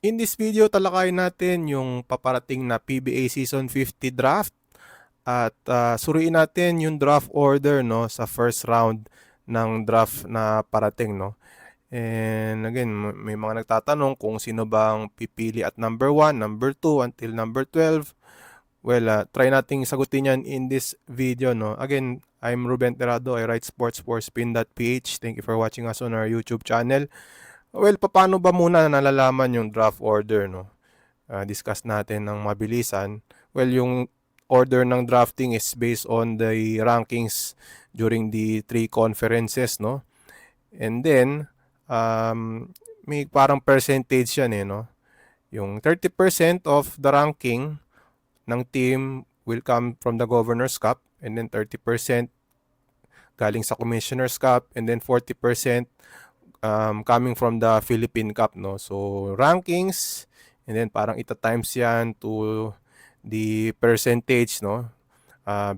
In this video, talakayin natin yung paparating na PBA Season 50 draft at suriin natin yung draft order no sa first round ng draft na parating no. And again, may mga nagtatanong kung sino bang pipili at number 1, number 2 until number 12. Well, try nating sagutin yan in this video no. Again, I'm Ruben Terado. I write sports for spin.ph. Thank you for watching us on our YouTube channel. Well, paano ba muna nalalaman yung draft order no? Discuss natin ng mabilisan. Well, yung order ng drafting is based on the rankings during the 3 conferences, no? And then, may parang percentage yan no? Yung 30% of the ranking ng team will come from the Governor's Cup, and then 30% galing sa Commissioner's Cup, and then 40% coming from the Philippine Cup, no? So, rankings, and then parang ita-times yan to the percentage, no?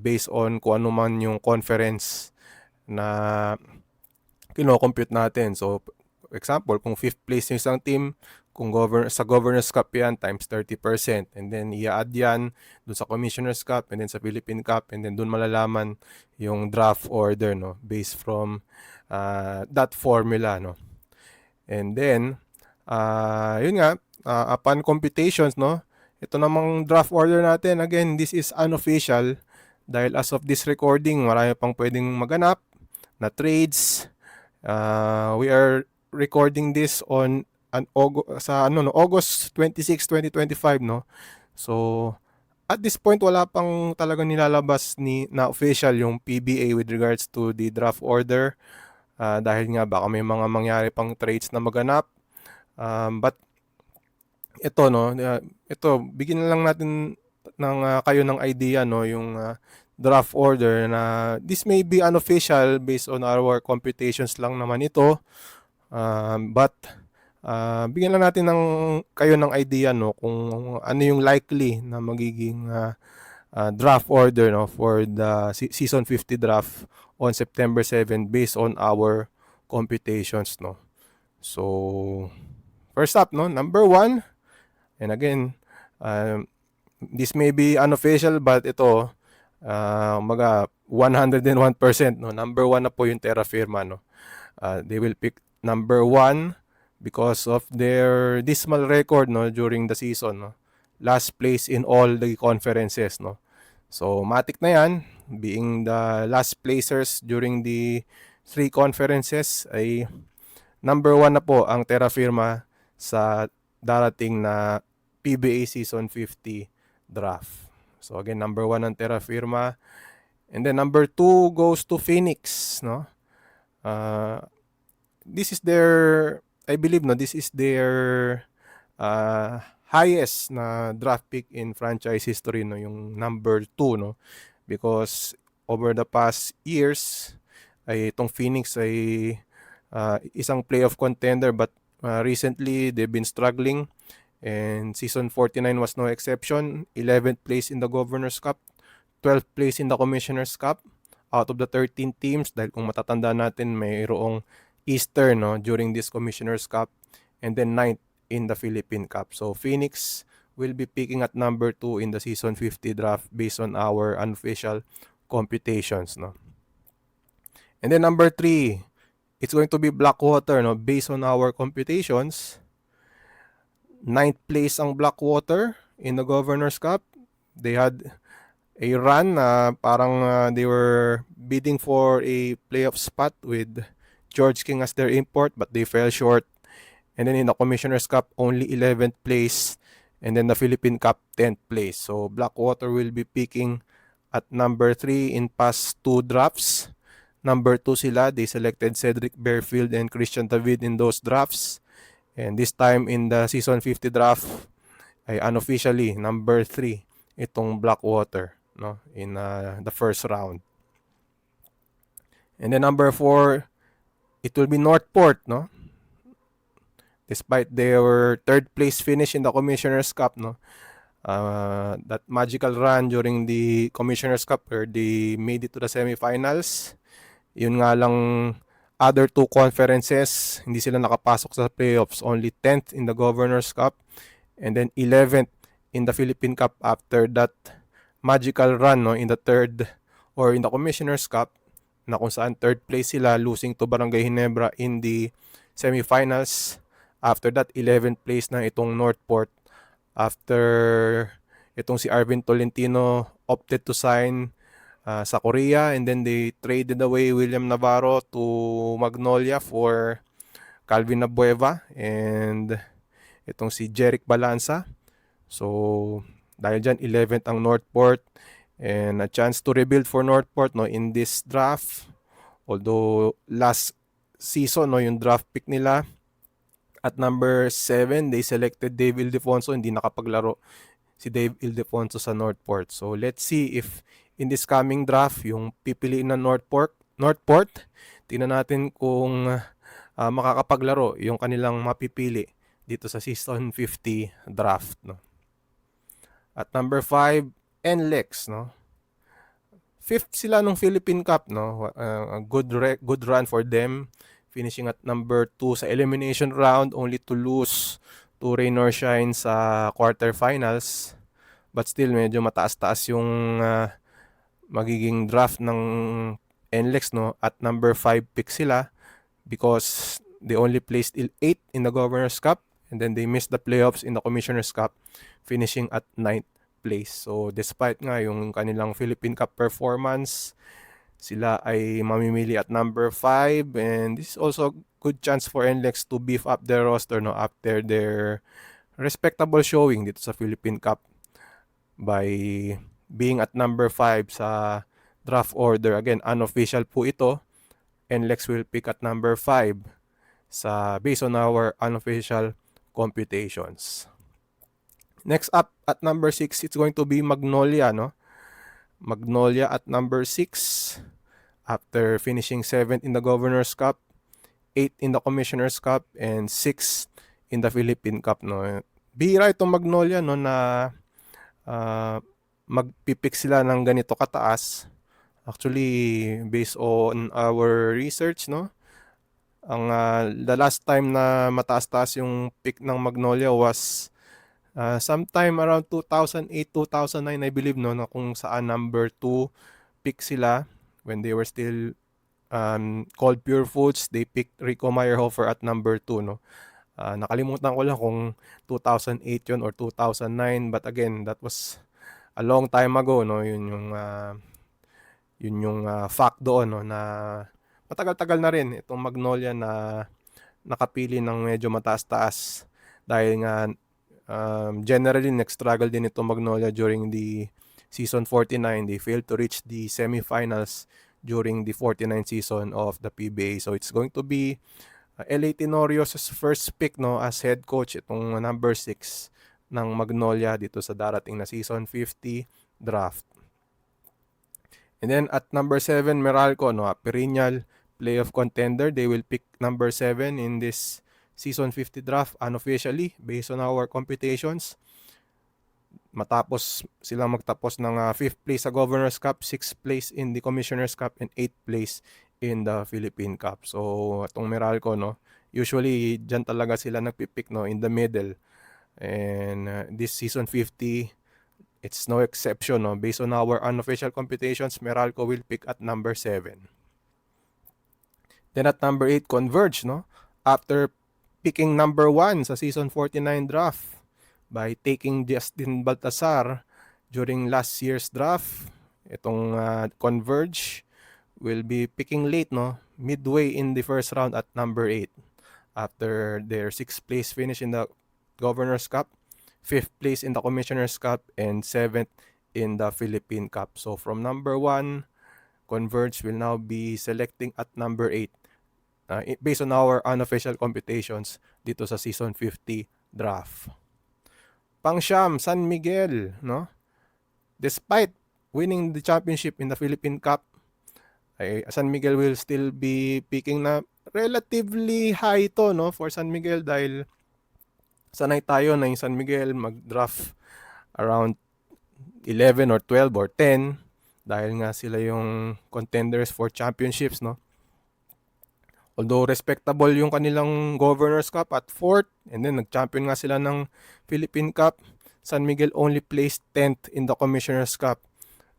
Based on kung ano man yung conference na kino-compute natin. So, example, kung 5th place yung isang team, kung sa Governor's Cup yan, times 30%. And then, i-add yan dun sa Commissioner's Cup, and then sa Philippine Cup, and then dun malalaman yung draft order, no? Based from that formula, no? And then, yun nga, upon computations, no? Ito namang draft order natin, again, this is unofficial dahil as of this recording, marami pang pwedeng maganap na trades. We are recording this on August 26, 2025, no? So, at this point, wala pang talagang nilalabas na official yung PBA with regards to the draft order. Dahil nga baka may mga mangyari pang trades na maganap. But ito no, ito bigyan na lang natin ng kayo ng idea no yung draft order na this may be unofficial based on our computations lang naman ito. But bigyan lang natin ng kayo ng idea no kung ano yung likely na magiging draft order no for the season 50 draft on September 7 based on our computations no. So first up no, number 1, and again this may be unofficial but ito mga 101% no, number 1 na po yung Terra Firma no. They will pick number 1 because of their dismal record no during the season no. Last place in all the conferences no. So matik na yan, being the last placers during the 3 conferences ay number 1 na po ang Terra Firma sa darating na PBA Season 50 draft. So again, number 1 ang Terra Firma. And then number 2 goes to Phoenix, no? This is their, I believe, no, this is their highest na draft pick in franchise history, no, yung number 2, no? Because over the past years, ay itong Phoenix ay isang playoff contender, but recently they've been struggling, and season 49 was no exception. 11th place in the Governor's Cup, 12th place in the Commissioner's Cup out of the 13 teams, dahil kung matatanda natin mayroong Easter no during this Commissioner's Cup, and then 9th in the Philippine Cup. So Phoenix will be picking at number 2 in the season 50 draft based on our unofficial computations no. And then number 3, it's going to be Blackwater no, based on our computations. 9th place ang Blackwater in the Governor's Cup. They had a run parang they were bidding for a playoff spot with George King as their import, but they fell short. And then in the Commissioner's Cup, only 11th place, and then the Philippine Cup 10th place. So Blackwater will be picking at number 3 in past 2 drafts. Number 2 sila, they selected Cedric Bearfield and Christian David in those drafts. And this time in the season 50 draft, ay unofficially number 3 itong Blackwater no in the first round. And then number 4, it will be Northport no. Despite their third place finish in the Commissioner's Cup no, that magical run during the Commissioner's Cup where they made it to the semifinals, yun nga lang other two conferences, hindi sila nakapasok sa playoffs. Only 10th in the Governor's Cup and then 11th in the Philippine Cup after that magical run, no, in the third or in the Commissioner's Cup, na kung saan third place sila, losing to Barangay Ginebra in the semifinals. After that, 11th place na itong Northport after itong si Arvin Tolentino opted to sign sa Korea, and then they traded away William Navarro to Magnolia for Calvin Abueva and itong si Jeric Balanza. So dahil dyan, 11th ang Northport and a chance to rebuild for Northport, no, in this draft. Although last season, no, yung draft pick nila at number 7, they selected Dave Ildefonso. Hindi nakapaglaro si Dave Ildefonso sa Northport. So let's see if in this coming draft, yung pipiliin ng Northport, tingnan natin kung makakapaglaro yung kanilang mapipili dito sa season 50 draft, no. At number 5, NLEX, no. Fifth sila nung Philippine Cup, no. A good run for them, finishing at number 2 sa elimination round, only to lose to Rain or Shine sa quarterfinals. But still, medyo mataas-taas yung magiging draft ng NLEX, no. At number 5 pick sila because they only placed 8 in the Governor's Cup and then they missed the playoffs in the Commissioner's Cup, finishing at 9th place. So despite nga yung kanilang Philippine Cup performance, sila ay mamimili at number 5, and this is also a good chance for NLEX to beef up their roster, no, after their respectable showing dito sa Philippine Cup by being at number 5 sa draft order. Again, unofficial po ito. NLEX will pick at number 5 based on our unofficial computations. Next up at number 6, it's going to be Magnolia, no? Magnolia at number 6 after finishing 7th in the Governor's Cup, 8th in the Commissioner's Cup, and 6th in the Philippine Cup, no. Bihira itong Magnolia, no, na magpipick sila ng ganito kataas. Actually, based on our research, no, ang the last time na mataas-taas yung pick ng Magnolia was sometime around 2008-2009, I believe, no, na kung saan number 2 pick sila when they were still called Pure Foods. They picked Rico Meyerhofer at number 2, no. Nakalimutan ko lang kung 2008 yun or 2009, but again, that was a long time ago, no. Yun yung fact doon, no, na matagal-tagal na rin itong Magnolia na nakapili ng medyo mataas-taas dahil nga generally nag-struggle din itong Magnolia during the season 49. They failed to reach the semifinals during the 49 season of the PBA. So it's going to be L.A. Tenorio's first pick, no, as head coach, itong number 6 ng Magnolia dito sa darating na season 50 draft. And then at number 7, Meralco, no, perennial playoff contender. They will pick number 7 in this season 50 draft unofficially based on our computations. Matapos sila magtapos ng 5th place sa Governor's Cup, 6th place in the Commissioner's Cup, and 8th place in the Philippine Cup. So itong Meralco, no, usually dyan talaga sila nagpipick, no, in the middle. And this season 50, it's no exception, no. Based on our unofficial computations, Meralco will pick at number 7. Then at number 8, Converge, no. After picking number 1 sa season 49 draft by taking Justin Baltasar during last year's draft, itong Converge will be picking late, no, midway in the first round at number 8 after their 6th place finish in the Governor's Cup, 5th place in the Commissioner's Cup, and 7th in the Philippine Cup. So from number 1, Converge will now be selecting at number 8 based on our unofficial computations dito sa season 50 draft. Pang-siyam, San Miguel, no? Despite winning the championship in the Philippine Cup, San Miguel will still be picking na relatively high to, no, for San Miguel dahil sanay tayo na yung San Miguel mag-draft around 11 or 12 or 10 dahil nga sila yung contenders for championships, no. Although respectable yung kanilang Governors Cup at 4th, and then nag-champion nga sila ng Philippine Cup, San Miguel only placed 10th in the Commissioner's Cup,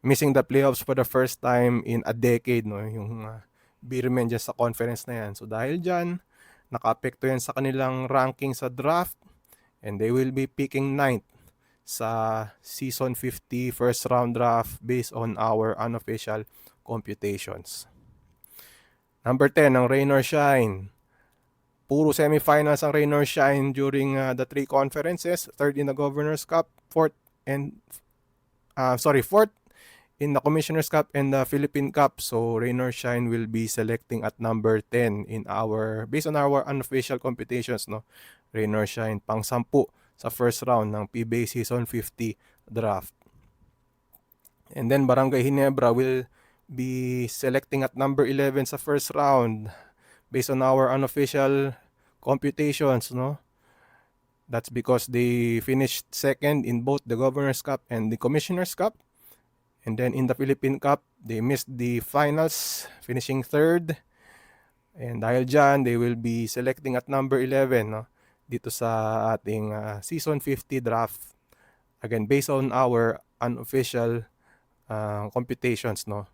missing the playoffs for the first time in a decade, no? Yung Beermen dyan sa conference na yan. So dahil dyan, naka-apekto yan sa kanilang ranking sa draft, and they will be picking 9th sa Season 50 first round draft based on our unofficial computations. Number 10, ang Rain or Shine. Puro semifinals ang Rain or Shine during the 3 conferences. 3rd in the Governor's Cup, 4th in the Commissioner's Cup and the Philippine Cup. So Rain or Shine will be selecting at number 10 in based on our unofficial computations, no. Rain or Shine pang 10 sa first round ng PBA Season 50 draft. And then Barangay Ginebra will be selecting at number 11 sa first round based on our unofficial computations, no. That's because they finished second in both the Governor's Cup and the Commissioner's Cup. And then in the Philippine Cup, they missed the finals, finishing 3rd. And dahil dyan, they will be selecting at number 11, no, dito sa ating Season 50 draft. Again, based on our unofficial computations, no.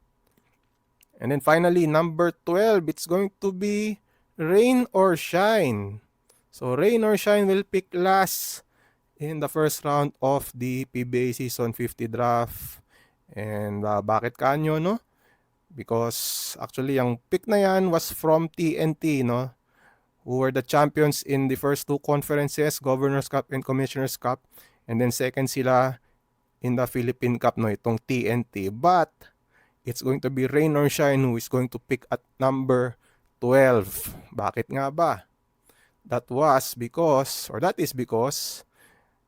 And then finally, number 12, it's going to be Rain or Shine. So Rain or Shine will pick last in the first round of the PBA Season 50 draft. And bakit kanyo, no? Because actually, yung pick na yan was from TNT, no? Who were the champions in the first 2 conferences, Governor's Cup and Commissioner's Cup. And then second sila in the Philippine Cup, no? Itong TNT. But it's going to be Rain or Shine who is going to pick at number 12. Bakit nga ba? That is because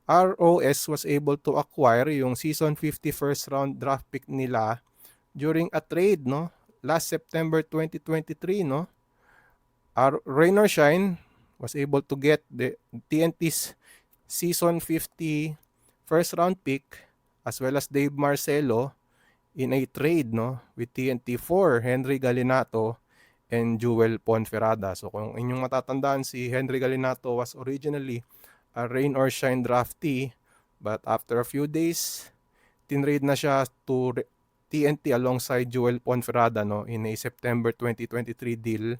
ROS was able to acquire yung Season 50 first round draft pick nila during a trade, no? Last September 2023, no? Rain or Shine was able to get the TNT's Season 50 first round pick as well as Dave Marcelo in a trade, no, with TNT for Henry Galinato and Jewel Ponferrada. So kung inyong matatandaan, si Henry Galinato was originally a Rain or Shine draftee, but after a few days, tinrade na siya to TNT alongside Jewel Ponferrada, no, in a September 2023 deal.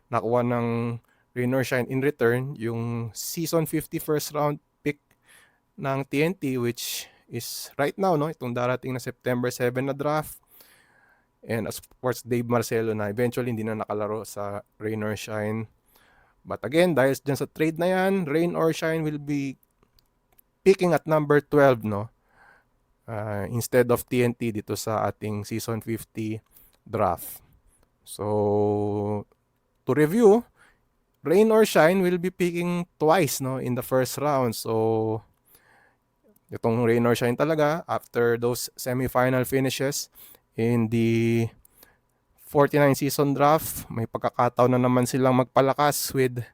Nakuha ng Rain or Shine in return yung Season 50 first round pick ng TNT, which is right now, no, itong darating na September 7 na draft. And as course, Dave Marcelo na eventually hindi na nakalaro sa Rain or Shine. But again, dahil dyan sa trade na yan, Rain or Shine will be picking at number 12, no, instead of TNT dito sa ating Season 50 draft. So to review, Rain or Shine will be picking twice, no, in the first round. So itong Rain or Shine talaga, after those semifinal finishes in the 49 season draft, may pagkakataon na naman silang magpalakas with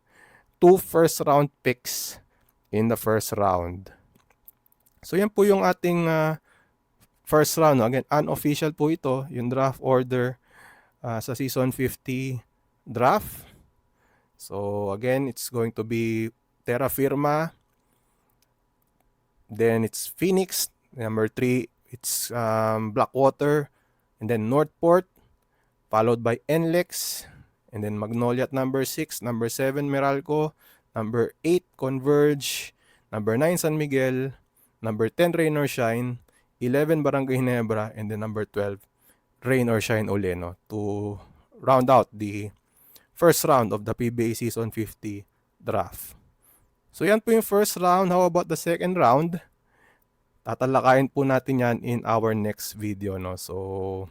2 first round picks in the first round. So yan po yung ating first round. Again, unofficial po ito, yung draft order sa Season 50 draft. So again, it's going to be Terra Firma, then it's Phoenix, number 3 it's Blackwater, and then Northport, followed by NLEX, and then Magnolia at number 6, number 7 Meralco, number 8 Converge, number 9 San Miguel, number 10 Rain or Shine, 11 Barangay Ginebra, and then number 12 Rain or Shine uli, no, to round out the first round of the PBA Season 50 draft. So yan po yung first round. How about the second round? Tatalakayin po natin yan in our next video, no. So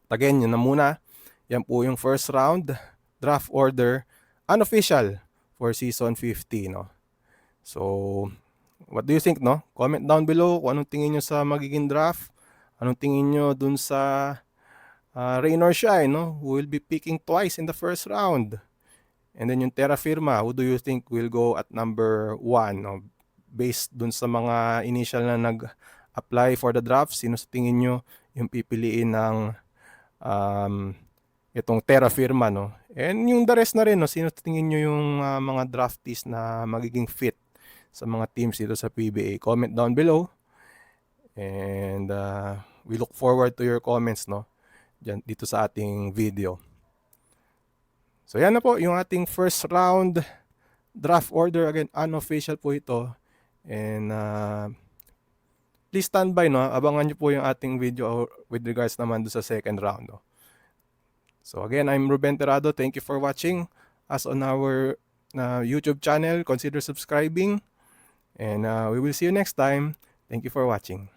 again, yun na muna. Yan po yung first round draft order, unofficial for Season 50, no. So what do you think, no? Comment down below kung anong tingin nyo sa magiging draft. Anong tingin nyo dun sa Rain or Shine, no, who will be picking twice in the first round. And then yung Terra Firma, who do you think will go at number 1, no? Based dun sa mga initial na nag-apply for the draft, sino sa tingin nyo yung pipiliin ng itong Terra Firma, no? And yung the rest na rin, no, sino tingin nyo yung mga draftees na magiging fit sa mga teams dito sa PBA? Comment down below. And we look forward to your comments, no, dito sa ating video. So yan na po yung ating first round draft order. Again, unofficial po ito. And please stand by, no? Abangan nyo po yung ating video with regards naman do sa second round, no? So again, I'm Ruben Terrado. Thank you for watching us on our YouTube channel. Consider subscribing. And we will see you next time. Thank you for watching.